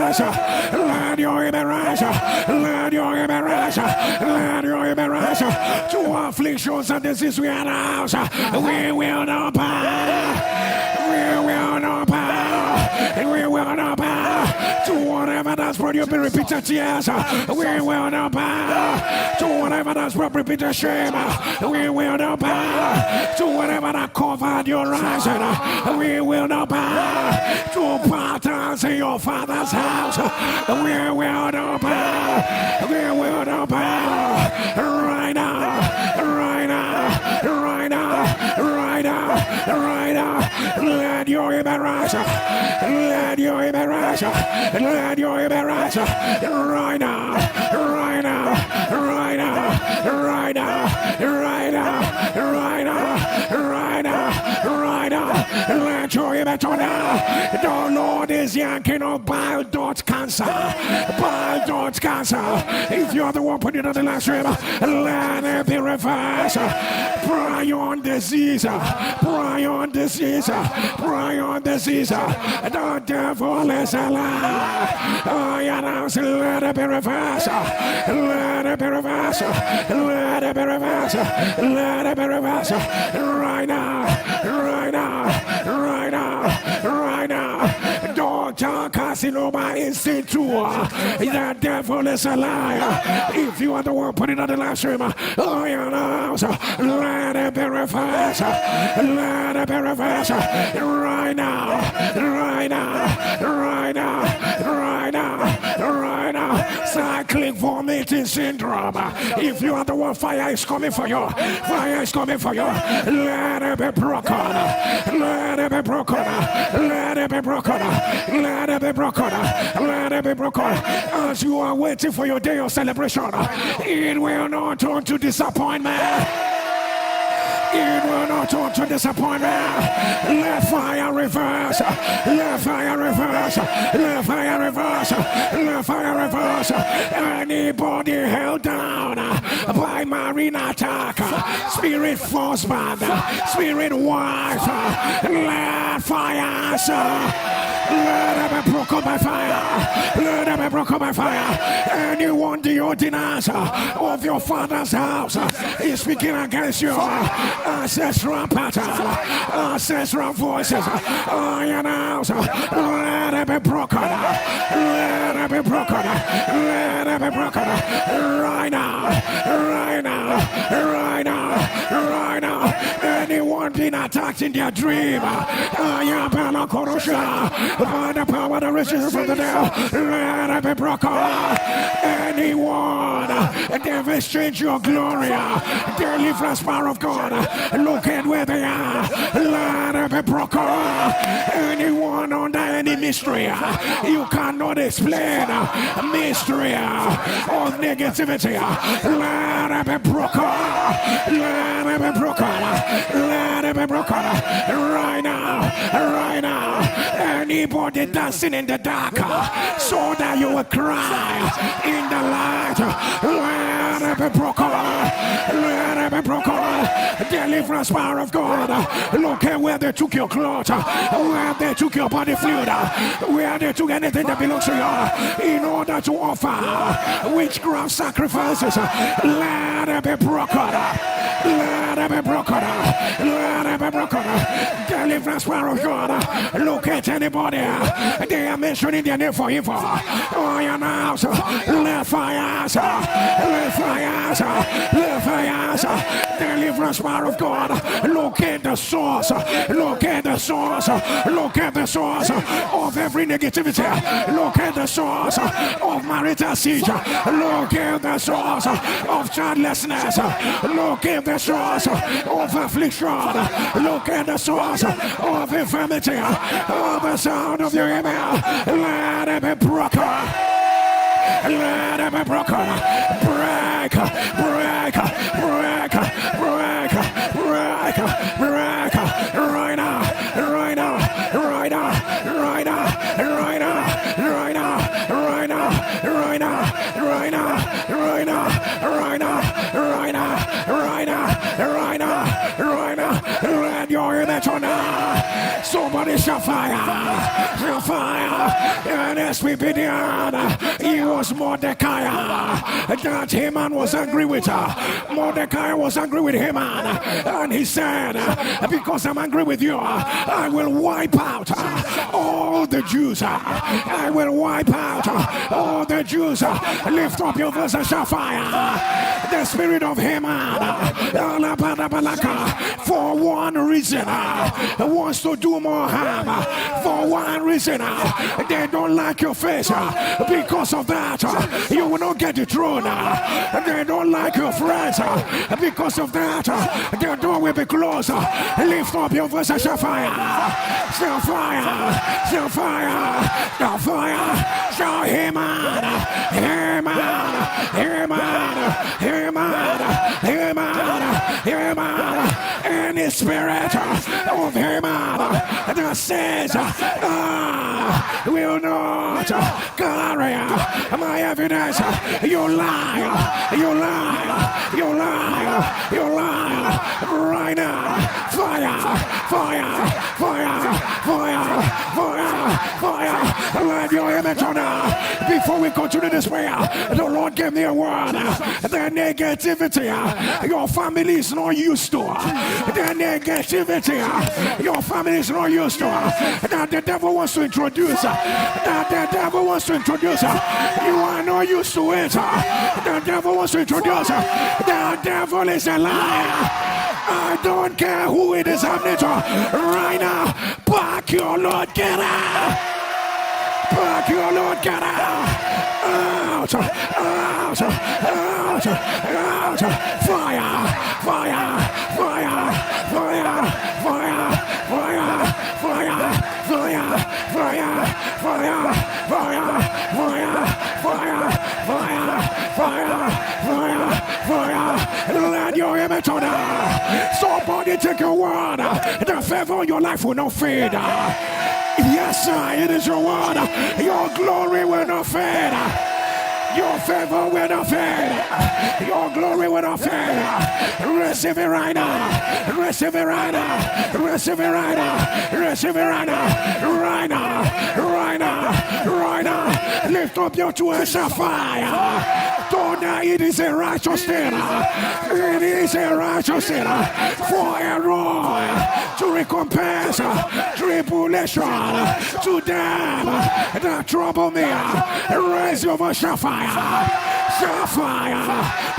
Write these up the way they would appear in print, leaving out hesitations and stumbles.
rise. Let your image rise. Let your image rise. Let your image rise. To afflictions and disease we announce. We will not bow. We will not bow. We will not bow. To whatever that's brought you be repeated tears. We will not bow. To whatever that's brought repeated shame. We will not bow. To whatever that covered your rising. We will not bow. To patterns in your father's house. We will not bow. We will not bow. Right now. Right now. Right now. Right now. Right now. Let your image rise. Let your image rise. Let your image rise. Right now. Right now. Right now. Right now. Right now. Right now. Right now. Right now. Let your image turn now. The Lord is yanking off bile duct cancer. Bile duct cancer. If you're the one putting it on the last stream, let it be reversed. Prion disease. Prion disease. Prion disease. The devil is alive. I announce, let it be reversed. Let it be reversed. Let it be reversed. Let it be reversed. Right now. Right now. Right now. Right now. Dr. Carcinoma Institute. The devil is alive. If you are the one putting on the last stream, I announce, let it be reversed. Let it be reversed. Right now. Right now. Right now. Right now. Right now. Cyclic vomiting syndrome. If you are the one, fire is coming for you. Fire is coming for you. Let it be broken. Let it be broken. Let it be broken. Let it be broken. Let it be broken. As you are waiting for your day of celebration, it will not turn to disappointment. It will not turn to disappointment. Let fire reverse. Let fire reverse. Let fire reverse. Let fire reverse. Anybody held down by marine attack, spirit husband, spirit wife, let fire answer. Let them be broken by fire. Let them be broken by fire. Anyone the ordinance of your father's house is speaking against you. Ancestral pattern, ancestral voices. I announce, let them be broken. Let them be broken. Let them be broken. Right now. Right now. Right now. Right now. Anyone being attacked in their dream, I am Balakorosha. By the power that rises from the dead, let it be broken. Anyone they've exchanged your glory, deliverance power of God, look at where they are, let it be broken. Anyone under any mystery you cannot explain, mystery of negativity, let it be broken. Let it be broken. Let it be broken. Right now. Right now. Anybody dancing in the dark so that you will cry in the light, let it be broken. Let it be broken. Deliverance power of God. Look at where they took your clothes, where they took your body fluid, where they took anything that belongs to you in order to offer witchcraft sacrifices. Let it be broken. Let it be broken. Let it be broken. Deliverance power of God. Look at anybody. They are mentioning their name for evil. I announce, let fire answer. Let fire answer. Let fire answer. Deliverance power of God. Look at the source. Look at the source. Look at the source of every negativity. Look at the source of marital siege. Look at the source of childlessness. Look at the source of affliction. Look at the source of infirmity. Of the sound of your email. Let it be broken. Let it be broken. Break. Break. Break. Break. Break. Break. Right now. Right now. Right now. Right now. Right now. Right now. Right now. Right now. Right now. Right now. Right now. Right now. Right now. Right now. Right now. Let your image on now. Somebody shall fire. Shall fire. And Nsppd, he was Mordecai. That Haman was angry with her. Mordecai was angry with Haman. And he said, because I'm angry with you, I will wipe out all the Jews. I will wipe out all the Jews. Lift up your voice and shall fire. The spirit of Haman, for one reason, wants to do more harm. For one reason, they don't like your face. Because of that, you will not get the throne. They don't like your friends. Because of that, their door will be closed. Lift up your voice and shall fire. Shall fire. Shall fire. Shall fire. Shall Haman. Haman. Haman. Haman. Haman. Haman. Any spirit of Haman that says, will not carry my evidence. You lie. You lie. You lie. You lie. Right now. Fire. Fire. Fire. Fire. Fire. Fire. Let your image on. Before we continue this prayer, the Lord gave me a word. The negativity your family is not used to. The negativity your family is not used to. That the devil wants to introduce. That the devil wants to introduce. You are not used to it. The devil wants to introduce. The devil is a liar. I don't care who it is happening to. Right now, back your Lord, get out. Back your Lord, get out. Out. Out. Out. Out. Fire. Fire. Fire. Fire. Fire. Fire. Fire. Fire. Fire. Fire. Fire. Fire. Fire. Fire. Fire. Fire. Fire. Let your image on. Somebody take your word. The favor in your life will not fade. Yes, sir, it is your word. Your glory will not fade. Your favor will not fade. Your glory will not fade. Receive it right now. Receive it right now. Receive it right now. Receive it right now. Right now. Right now. Right now. Lift up your two hands and fire. It is a righteous thing. It is a righteous thing for a rod to recompense tribulation to them that trouble me. Raise your voice, shall fire. Shall fire.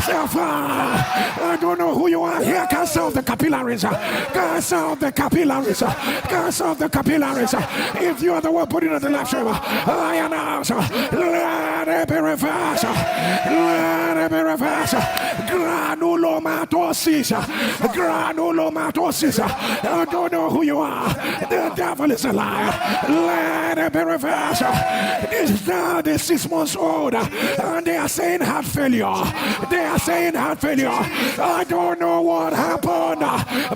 Shall fire. I don't know who you are here. Cancel of the capillaries. Cancel of the capillaries. Cancel of the capillaries. If you are the one putting on the live stream, I announce, let it be reversed. Let it be reversed. Granulomatosis. Granulomatosis. I don't know who you are. The devil is a liar. Let it be reversed. This is now the 6 months old, and they are saying heart failure. They are saying heart failure. I don't know what happened,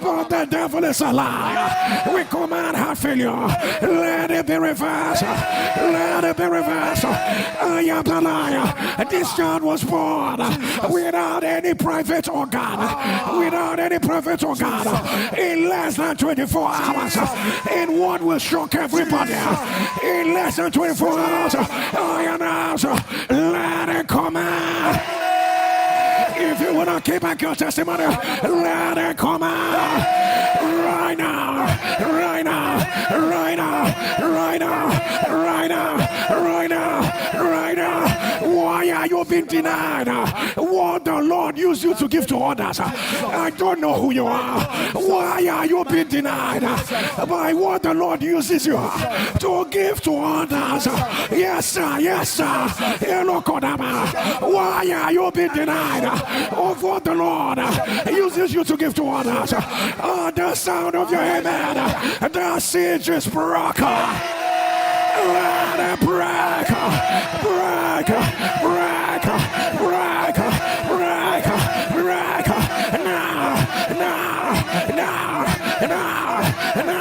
but the devil is a liar. We command heart failure. Let it be reversed. Let it be reversed. I am the liar. This child was born without any private organ. Without any private organ. In less than 24 hours. In what will shock everybody. In less than 24 hours. I announce, let it come out. If you want to keep back your testimony, let it come out. Right now. Right now. Right now. Right now. Right now. Right now. Right now. Why are you being denied what the Lord used you to give to others? I don't know who you are. Why are you being denied by what the Lord uses you to give to others? Yes, sir. Yes, sir. Why are you being denied of what the Lord uses you to give to others? The sound of your amen. The siege is broken. Let it break, break, break, break, break, break, now, now, now, now, now, now, now,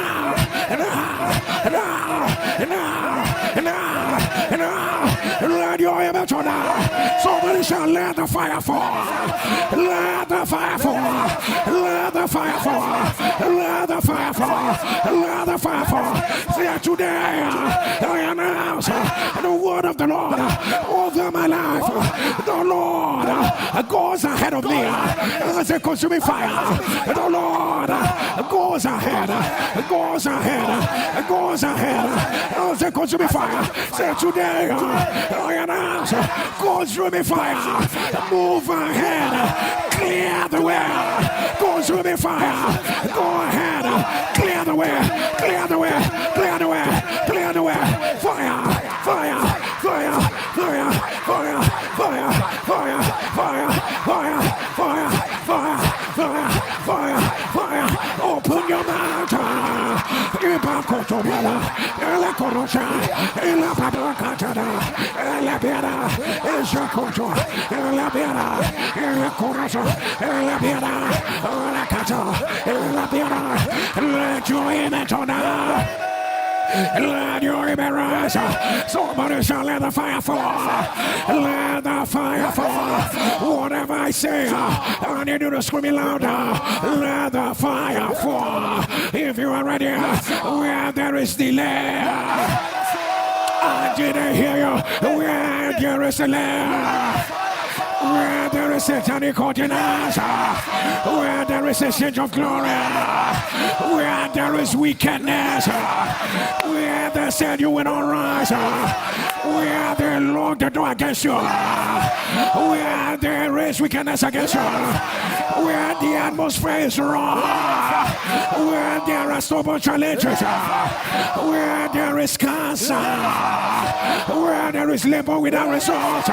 now, now, now, let your image on now. Somebody shall let the fire fall. Let the fire fall. Let the fire fall. Let the fire fall. Let the fire fall. Say today, I announce the word of the Lord over my life. The Lord goes ahead of me as a consuming fire. The Lord goes ahead, goes ahead, goes ahead as a consuming fire. Say today, I announce consuming fire. Move ahead, clear the way. Consuming fire. Go ahead, clear the way, clear the way, clear the way, clear the way. Fire, fire, fire, fire, fire, fire, fire, fire, fire, fire, fire, fire, fire, fire. Open your mouth. Ibakotobiala, Elakorosha, Elababakatada, Elabiana, Eshakoto, Elabiana, Elakorosha, Elabiana, Elakata, Elabiana. Let your image on now. Let your embarrass. Somebody shall let the fire fall. Let the fire fall. Whatever I say, I need you to scream it louder. Let the fire fall. If you are ready, where there is delay, I didn't hear you. Where there is delay. Where there is satanic ordinance, where there is a change of glory, where there is wickedness, where they said you will not rise, where they locked the door against you, where there is wickedness against you, where the atmosphere is wrong, where there are stubborn challenges, where there is cancer, where there is labor without result,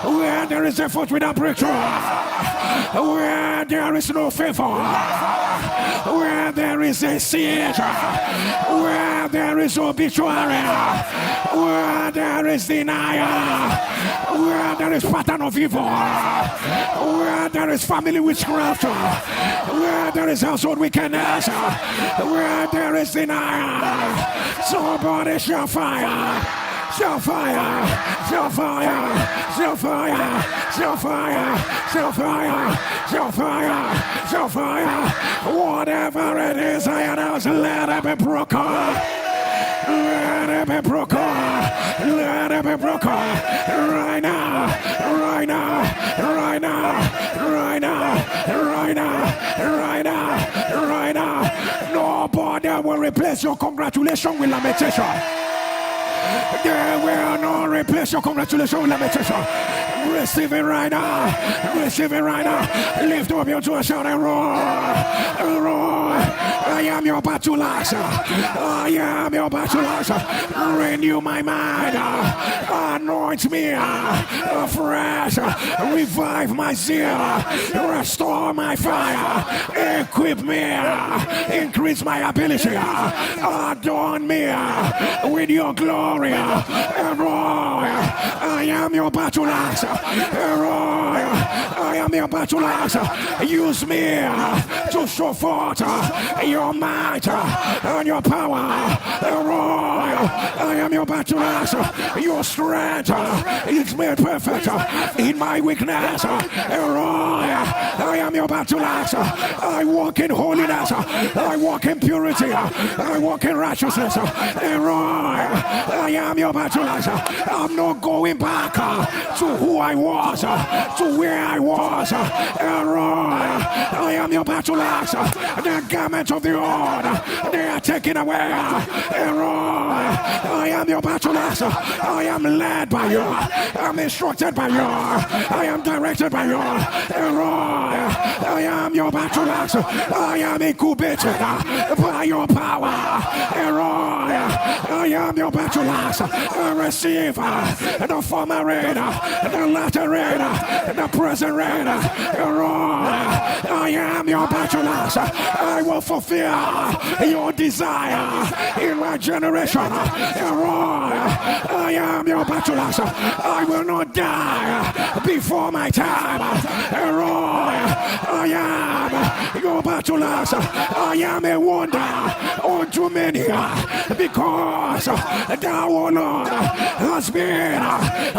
where there is effort without breakthrough, where there is no favor, where there is a siege, where there is obituary, where there is denial, where there is pattern of evil, where there is family witchcraft, where there is household wickedness, where there is denial. Somebody shall fire. Shall fire, shall fire, shall fire, shall fire, shall fire, shall fire, shall fire. Whatever it is, I announce, let it be broken. Let it be broken. Let it be broken. Right now, right now, right now, right now, right now, right now, right now. Nobody will replace your congratulations with lamentation. They will not replace your congratulations with lamentation. Receive it right now. Receive it right now. Lift up your two shout and roar. Roar. I am your battle axe. I am your battle axe. Renew my mind. Anoint me afresh. Revive my zeal. Restore my fire. Equip me. Increase my ability. Adorn me with your glory. I am your battle axe. I am your battle axe. Use me to show forth your might and your power. I am your battle axe. Your strength is made perfect in my weakness. I am your battle axe. I walk in holiness. I walk in purity. I walk in righteousness. I am your battle axe. I'm not going back to who I was, to where I was. I am your battle axe. The garment of the old, they are taken away. I am your battle axe. I am led by you. I'm instructed by you. I am directed by you. I am your battle axe. I am incubated by your power. I am your battle axe. Receive the former rain, the latter rain, the present rain. I am your battle axe. I will fulfill your desire in my generation. I am your battle axe. I will not die before my time. I am your battle battle axe. I am a wonder unto many, because thou, O Lord, has been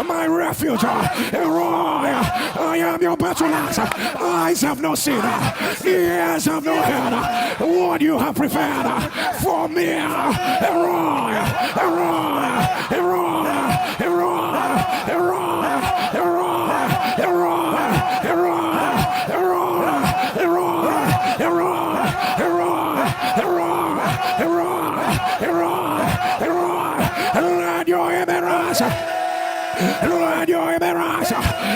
my refuge. I am your battle axe. Eyes have not seen, ears have not heard what you have prepared for me. Let your embarrass. Let your embarrass.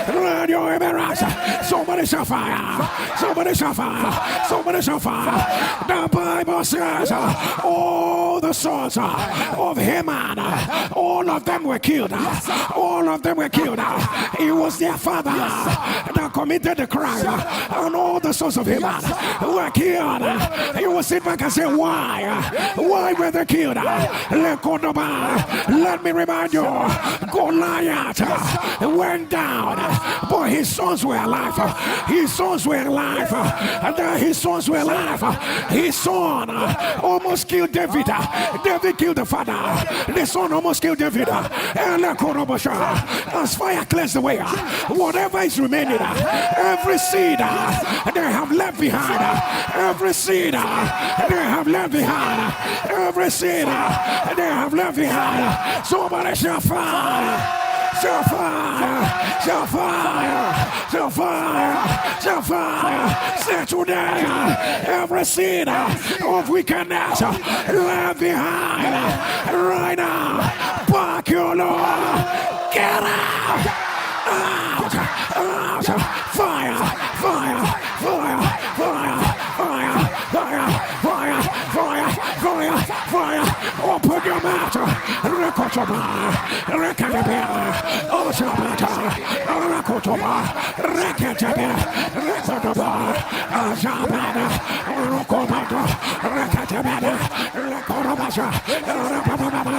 Let your embarrass. Somebody shall fire. Somebody shall fire. Somebody shall fire. The Bible says all the sons of Haman, all of them were killed. All of them were killed. It was their father that committed the crime, and all the sons of Haman were killed. You will sit back and say, why? Why were they killed? Let me remind you, Goliath went down, but his sons were alive. His sons were alive. And his sons were alive. His son almost killed David. David killed the father. The son almost killed David. As fire clears the way, whatever is remaining, every seed they have left behind, every seed they have left behind, every seed they have left behind, somebody shall fire. Shall fire, shall fire, shall fire, shall fire. Say today, every seed of wickedness left behind right now. Back your Lord, get out, out, out. Fire, fire, fire, fire, fire, fire, fire, fire, fire, fire. Open your mouth. Rekotoba, Rekatabe, Osabata, Rakotoba, Rekatabe, Rekotoba, Azabada, Rokobata, Rekatabada, Rekorobasa, Rapababa,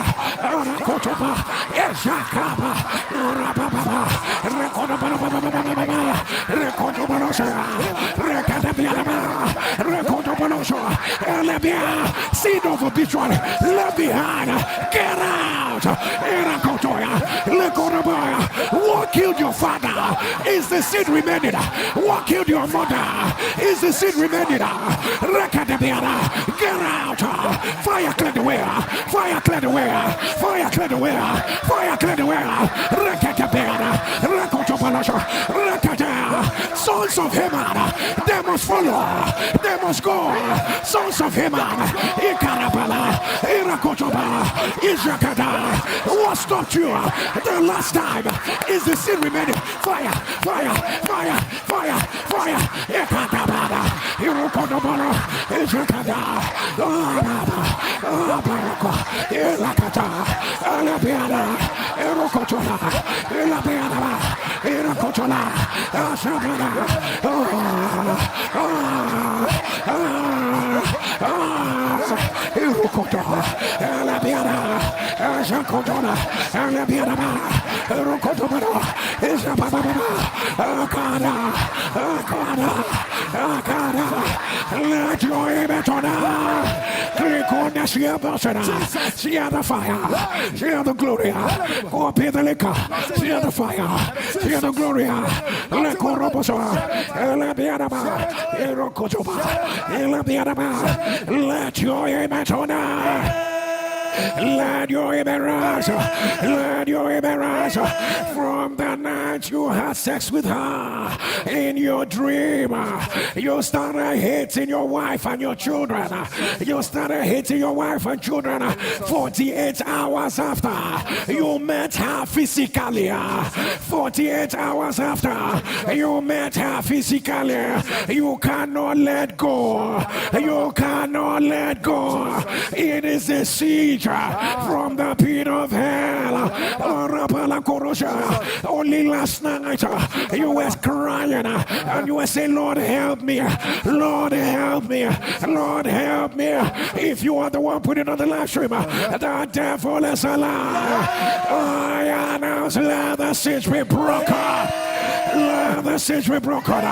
Rakotoba, Esakaba, Rapababa, Rekotoba, Rekotobonosa, Rekatabiaba, Rekotobonosa, Elabia, seed of obituary, left behind, get out, what killed your father is the seed remaining. What killed your mother is the seed remaining. Get out, fire clear the way, fire clear the way, fire clear the way, fire clear the way. Sons of Haman, they must follow, they must go. Sons of Haman, Ikarabala, Irakotoba, Ijakada. What stopped you the last time is the sin remaining. Fire, fire, fire, fire, fire. Ikatabada, Irokotobara, Ijakada, Barako, Irakata, Alabiana, Irokotola, Ilabiana, Irakotola, Asabada. Irokotala, Alabiana, Ajakotona, Alabiana, Irokotobara, Isababa, Akada, Akada, Akada, let your imetona, click on the Sia Bosana, Sia the fire, Sia the Gloria, go pay the liquor, Sia the fire, Sia the Gloria, let go Robosa, Alabiana, Irokotoba, Alabiana, let your imetona. Let your embarrass, let your embarrass. From the night you had sex with her in your dream, you started hating your wife and your children. You started hating your wife and children 48 hours after you met her physically. 48 hours after you met her physically, you cannot let go. You cannot let go. It is a siege from the pit of hell. Only last night you were crying and you were saying, Lord help me, Lord help me, Lord help me. If you are the one putting on the live stream, the devil is alive. I announce, let the siege be broken. Let the siege be broken.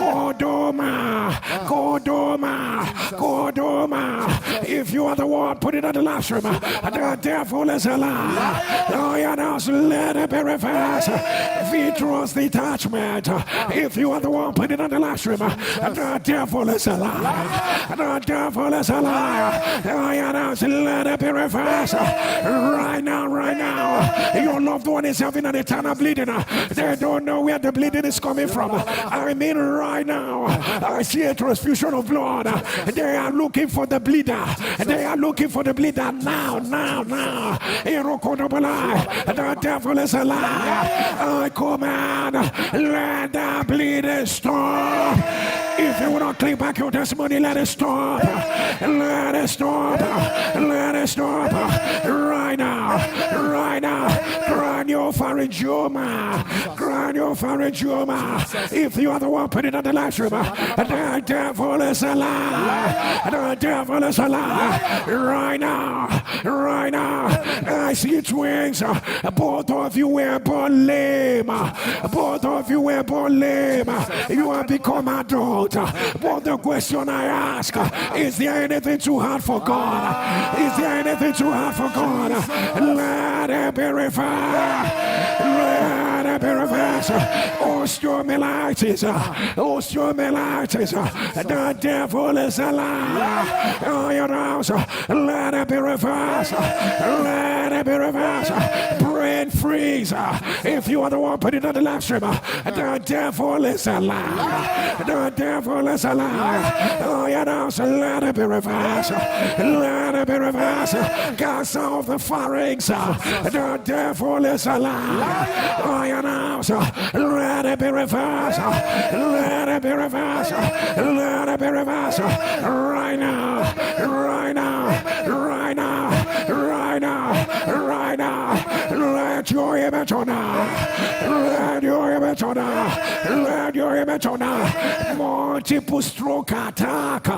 Kodoma, Kodoma, Kodoma. If you are the one, put it on the live stream. The devil is alive. Oh, yeah, now let it be reversed. Vitros detachment. If you are the one, put it on the live stream. The devil is alive. The devil is alive. Oh, yeah, now let it be reversed. Right now, right now. Your loved one is having an eternal bleeding. They don't know where the bleeding is coming from. I mean, right now, I see a transfusion of blood. They are looking for the bleeder. They are looking for the bleeder now. The devil is alive. I command, let the bleeding stop. If you will not click back your testimony, let it stop. Let it stop. Let it stop. Right now. Right now. Craniopharyngioma. Craniopharyngioma. If you are the one, put it on the live stream. The devil is alive. The devil is alive. Right now. Right now. I see twins. Both of you were born lame. Both of you were born lame. You have become adult. But the question I ask, is there anything too hard for God? Is there anything too hard for God? Let it be reversed. Let it be reversed. Osteomyelitis. Osteomyelitis. The devil is alive. Oh, your house. Let it be reversed. Let it be reversed. Brain freeze. If you are the one, put it on the live stream. The devil is alive. The devil is alive. Oh, your house. Let it be reversed. Let it be reversed. Cancer of the pharynx. The devil is alive. Oh, your house. Let it be reversed. Let it be reversed. Let it be reversed. Right now. Right now. Right now. Right now. Right now. Let your image on now. Let your image on now. Let your image on now. Multiple stroke attack.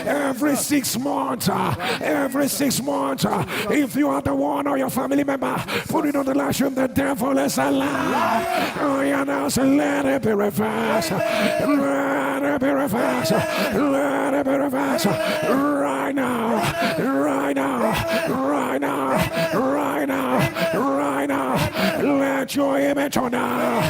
Every 6 months. Every 6 months. If you are the one or your family member, put it on the live stream. The devil is alive. Oh, yeah, now so let it be reversed. Let it be reversed. Let it be reversed. Right now. Right now. Right now. Right now. Right now. Let your image on now.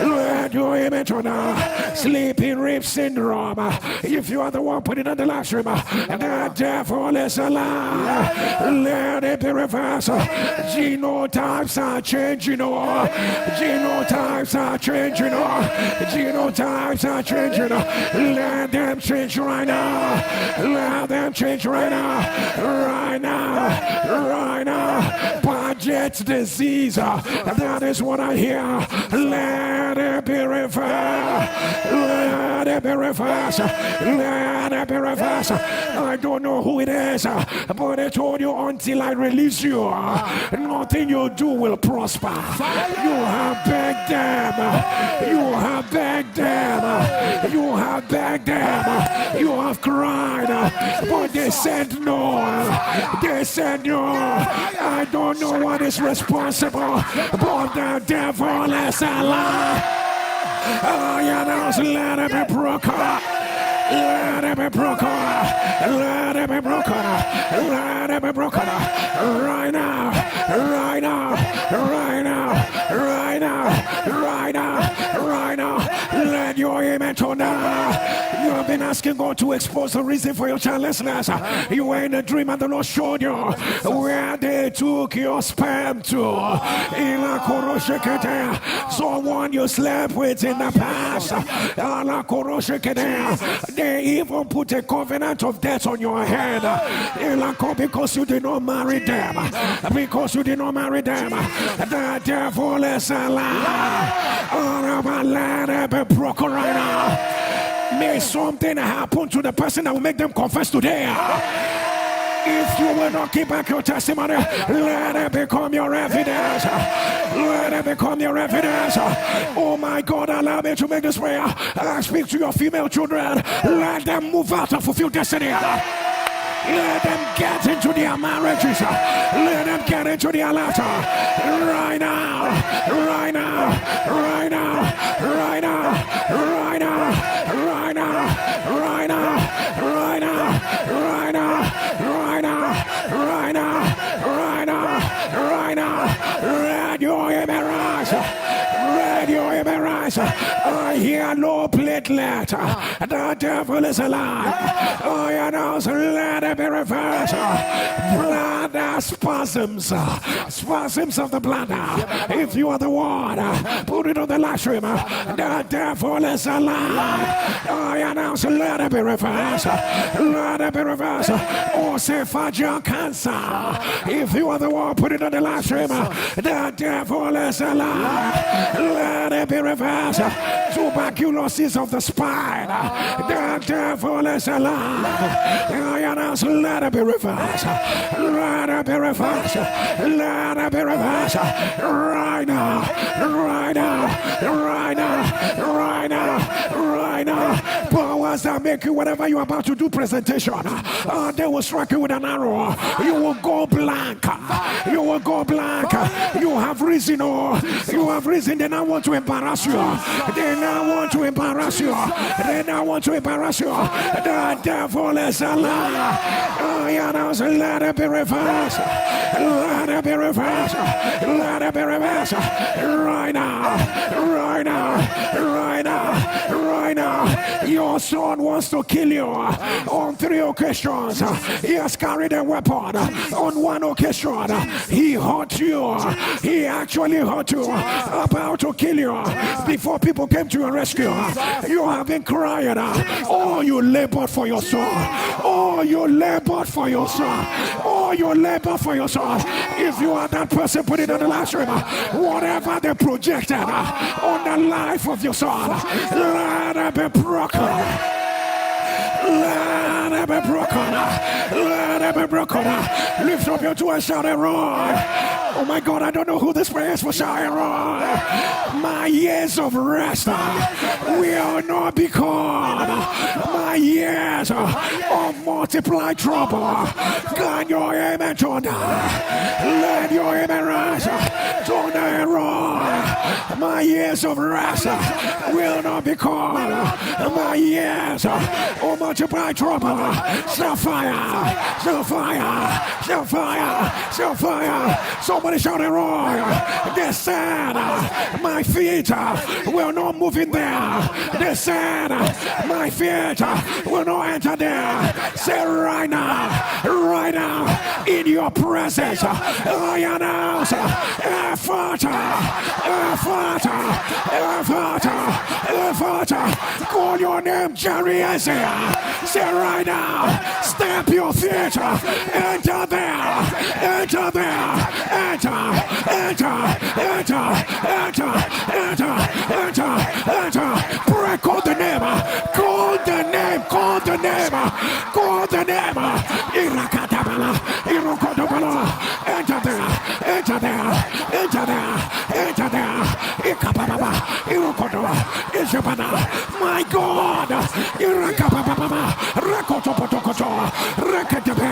Let your image on now. Sleeping rib syndrome. If you are the one, put it on the live stream. The devil is alive. Let it be reversed. Genotypes are changing. Genotypes are changing. Genotypes are changing. Let them change right now. Let them change right now. Right now. Right now. Paget's disease. That is what I hear. Let it be reversed. Let it be reversed. Let it be reversed. I don't know who it is, but I told you until I release you, nothing you do will prosper. You have begged them. You have begged them. You have begged them. You have cried, but they said no. They said no. I don't know what is responsible, but the devil is alive. Oh, yeah, now let it be broken. Let it be broken. Let it be broken. Let it be broken. Right now. Right now. Right now. Right now. Right now. Right now. Let your image on now. You have been asking God to expose the reason for your childlessness. You were in a dream and the Lord showed you where they took your sperm to. Someone you slept with in the past. They even put a covenant of death on your head. Because you did not marry them. Because you did not marry them. The devil is alive. Let it be broken right now. May something happen to the person that will make them confess today. If you will not keep back your testimony, let it become your evidence. Let it become your evidence. Oh my God, allow me to make this prayer. I speak to your female children. Let them move out and fulfill destiny. Let them get into their marriages. Let them get into their laughter. Right now. Right now. Right now. Right now. Right now. Right right now, right now, right now, right now, right now, right now, right now. Let your amen rise. Let your amen rise. I hear no platelet. The devil is alive. I announce, let it be reversed. Bladder spasms. Spasms of the bladder. If you are the one, put it on the live stream. The devil is alive. I announce, let it be reversed. Let it be reversed. Esophageal cancer. If you are the one, put it on the live stream. The devil is alive. Let it be reversed. Tuberculosis of the spine. The devil is alive. I announce, let it be reversed. Let it be reversed. Let it be reversed. Right now. Right now. Right now. Right now. Right now. Powers that make you whatever you are about to do presentation. They will strike you with an arrow. You will go blank. You will go blank. You have risen. You have risen. They now want to embarrass you. They now want to embarrass you. They now want to embarrass you. The devil is alive. I announce, let it be reversed. Let it be reversed. Let it be reversed. Right now. Right now. Right now. Right now. Your son wants to kill you on 3 occasions. He has carried a weapon. On 1 occasion, he hurt you. He actually hurt you. About to kill you. Before people came to your rescue, you have been crying. Oh, you labored for your son. Oh, you labored for your son. Oh, you labored for your son. If you are that person, put it on the live stream. Whatever they projected on the life of your son, let it be broken. Let it be broken. Let it be broken. Lift up your two and shout and roar. Oh my God, I don't know who this prayer is for. Shout and roar. My years of rest will not be called. My years of multiplied trouble. Can your amen turn down? Let your amen rise. Turn down and roar. My years of rest will not be called. My years of multiplied trouble. Shall fire. Shall fire. Shall fire. Shall fire. Somebody shout and roar. They said, my feet will not move in there. They said, my feet will not enter there. Say right now, in your presence, I announce, call your name, Jerry Isaiah. Say right now, stamp your feet, enter there, enter there, enter, enter, enter, enter, enter, enter, enter. Pray, call the name, call the name, call the name, call the name. Irakatabala, Irokodobala, enter there, enter there, enter there, enter there. Ikababa, Irokodoba, Ishabana. My God, Irakababa, Rakotopotokoto, Rakataba,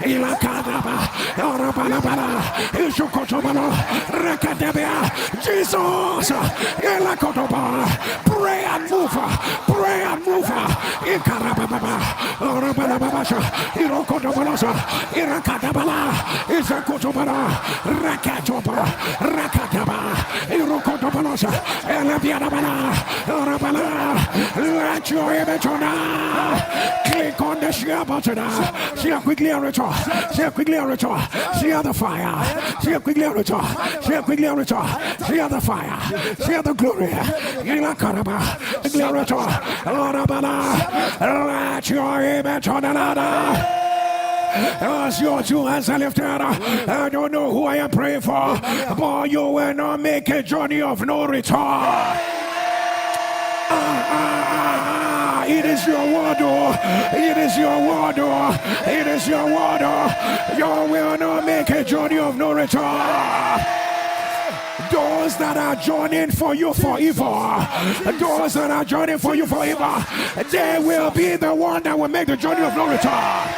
Ilakadaba, Orabalabala, Ishokotobala, Rakadabia, Jesus, Ilakotoba, pray and move, pray and move, Ikarababa, Orabalabasha, Irokotobala, Irakadabala, Isakotobala, Rakatoba, Rakataba, Irokotobala, Elabianabala, Orabala, let your image on now. Click on the share button. Share quickly and return. Share quickly and return. Share the fire. Share quickly and return. Share quickly and return. Share the fire. Share the glory. Ilakaraba. Quickly and return. Let your image on another. As your two hands are lifted, I don't know who I am praying for, but you will not make a journey of no return. It is your word, it is your word, it is your word. You will not make a journey of no return. Those that are joining for you for evil, those that are joining for you for evil, they will be the one that will make the journey of no return.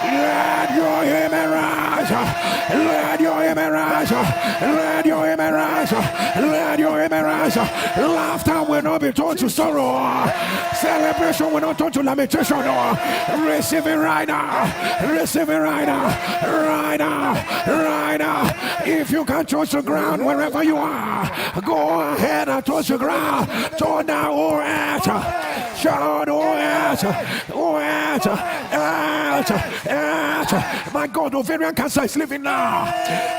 Let your amen rise. Let your amen rise. Let your amen rise. Let your amen rise. Laughter will not be turned to sorrow. Celebration will not turn to lamentation. Receive it right now. Receive it right now. Right now. Right now. If you can touch the ground wherever you are, go ahead and touch the ground. Turn down all earth. Shout all earth. All earth. Earth. Earth. My God, ovarian cancer is living now.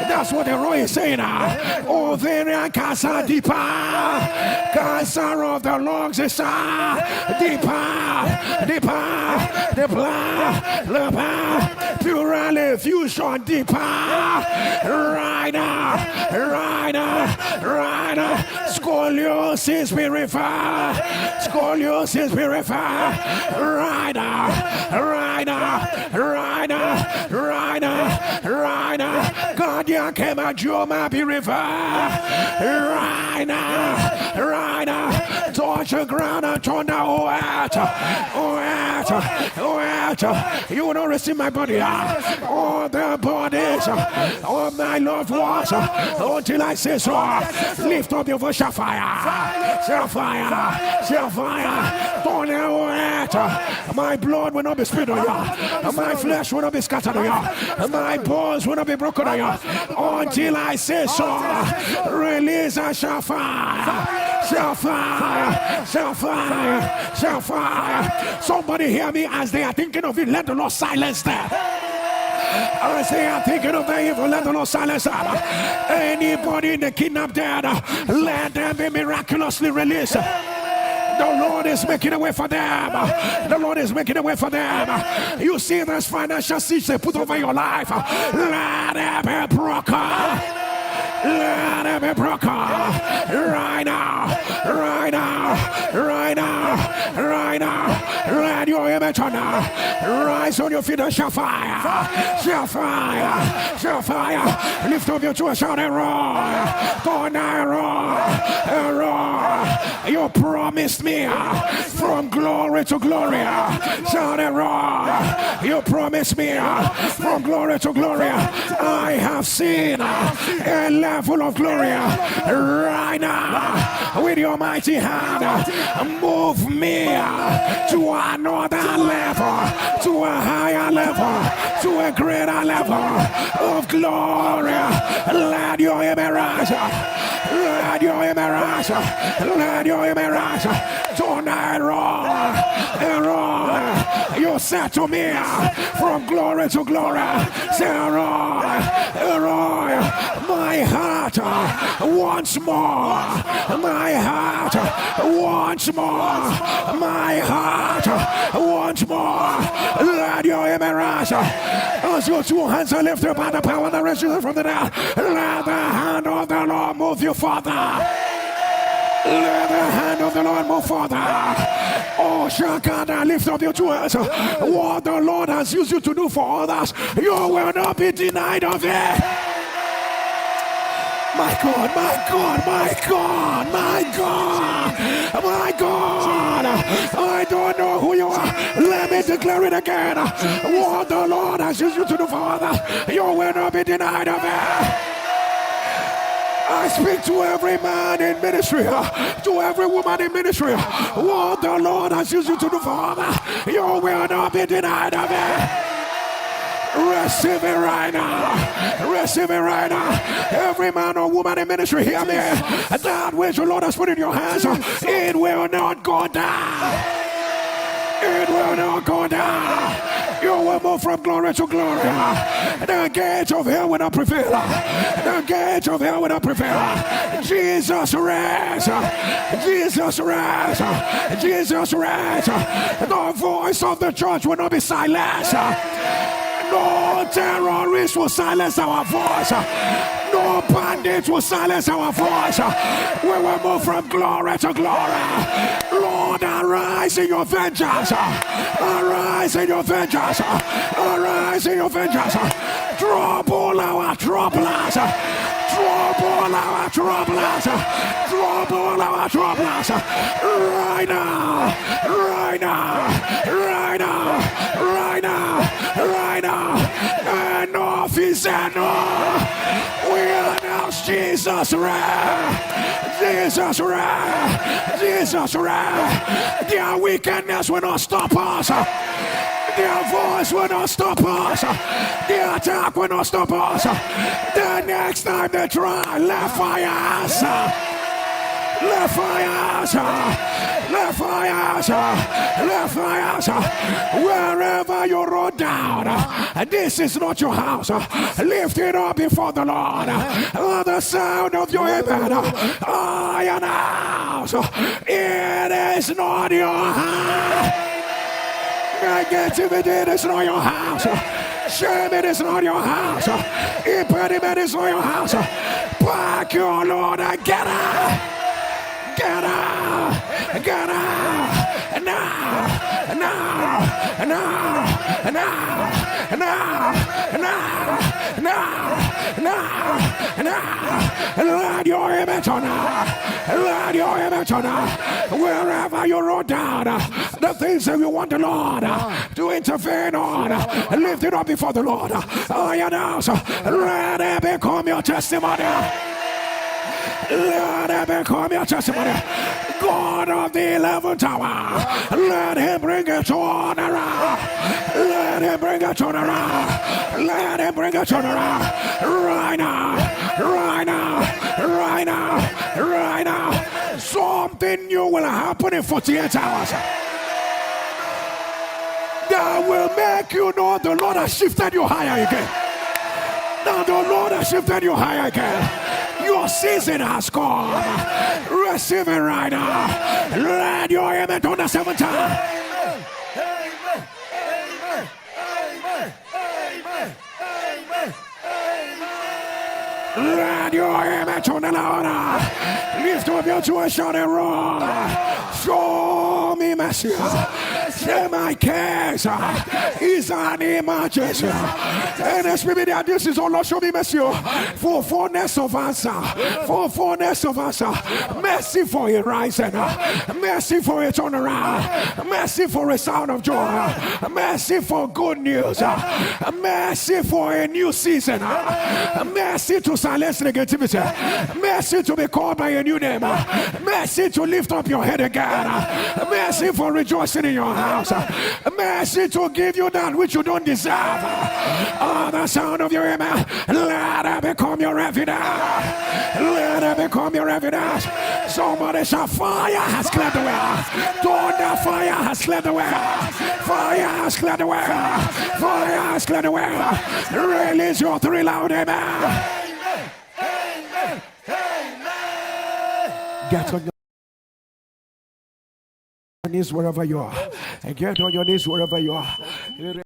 That's what the Roy is saying now. Ovarian cancer deeper. Cancer of the lungs is deeper. Plurally fusion deeper. Right now. Scoliosis be referred. Scoliosis be referred. Right now. Guardian came and Joma be referred. Right now. Touch the ground and turn down all earth. You will not receive my body. All the bodies of my loved ones until I say so. Lift up your voice, shall fire. Turn down all earth. My blood will not be spilled on you. My flesh will not be scattered on you. My bones will not be broken on you. Until I say so. Release and shall fire. Shall fire. Somebody hear me as they are thinking of it. Let the Lord silence them. As they are thinking of the evil, let the Lord silence them. Anybody in the kidnapped dead, let them be miraculously released. The Lord is making a way for them. The Lord is making a way for them. You see this financial siege they put over your life. Let it be broken. Let it be broken. Right now. Let your image on now. Rise on your feet and shall fire. Lift up your two, shout and roar. Don't roar. You promised me from glory to glory. Shout and roar. You promised me from glory to glory. I have seen a level of glory right now. With your mighty hand, move me to another level, to a higher level, to a greater level of glory. Let your image rise. Let your image rise. Let your image rise. Tonight, roar. You said to me, from glory to glory, say, roar. My heart once more. My heart once more. My heart once more. Let your image rise. As your two hands are lifted by the power that resurrected from the dead, let the hand of the Lord move you further. Let the hand of the Lord move further. Oh, Shakada, lift up your two hands. What the Lord has used you to do for others, you will not be denied of it. My God. I don't know who you are. Let me declare it again. What the Lord has used you to do for others, you will not be denied of it. I speak to every man in ministry, to every woman in ministry. What the Lord has used you to do for others, you will not be denied of it. Receive it right now. Receive it right now. Every man or woman in ministry, hear me. That which the Lord has put in your hands, it will not go down. It will not go down. You will move from glory to glory. The gates of hell will not prevail. The gates of hell will not prevail. Jesus reigns. Jesus reigns. Jesus reigns. The voice of the church will not be silenced. No terrorist will silence our voice. No bandits will silence our voice. We will move from glory to glory. Lord, arise in your vengeance. Arise in your vengeance. Arise in your vengeance. Trouble our troublers. Trouble our troublers. Trouble our troublers. Right now. Right now. Right now. Right now. Right now. Enough We announce Jesus reign. Jesus reign. Jesus reign. Their wickedness will not stop us. Their voice will not stop us. The attack will not stop us. The next time they try, let fires. Let fires. Let fires. Let fires. Wherever you roll down, this is not your house. Lift it up before the Lord. The sound of your amen. I announce it is not your house. Negativity is not your house. Shame it is not your house. Impediment is not your house. Back your Lord and get out. Get out. Get out. Now. Now. Now. Now. Now. Now. Now. Now. Let your image on. Let your image on. Wherever you wrote down the things that you want the Lord to intervene on, lift it up before the Lord. I announce, let it become your testimony. Let it become your testimony. God of the 11th hour, let him bring it on around. Let him bring it on around. Let him bring it on around. Right now. Right now. Right now. Right now. Something new will happen in 48 hours. That will make you know the Lord has shifted you higher again. Now the Lord has shifted you higher again. Your season has come. Receive it right now. Let your amen on the 7th time. Amen. Amen. Amen. Amen. Amen. Let your amen on the Lord. Lift up your two and shout and roar. Show me mercy. Say my case is an emergency. And Nsppd, this is all Lord, show me mercy. For fullness of answer. For fullness of answer. Mercy for a rising. Mercy for a turnaround. Mercy for a sound of joy. Mercy for good news. Mercy for a new season. Mercy to silence negativity. Mercy to be called by a new name. Mercy to lift up your head again. Mercy for rejoicing in your house. Mercy to give you that which you don't deserve. Oh, the sound of your amen. Let it become your evidence. Let it become your evidence. Somebody shout, fire has cleared the way. Thunder, fire has cleared the way. Fire has cleared the way. Fire has cleared the way. Release your 3 loud amen. Amen. Amen. Get on your knees wherever you are. And get on your knees wherever you are.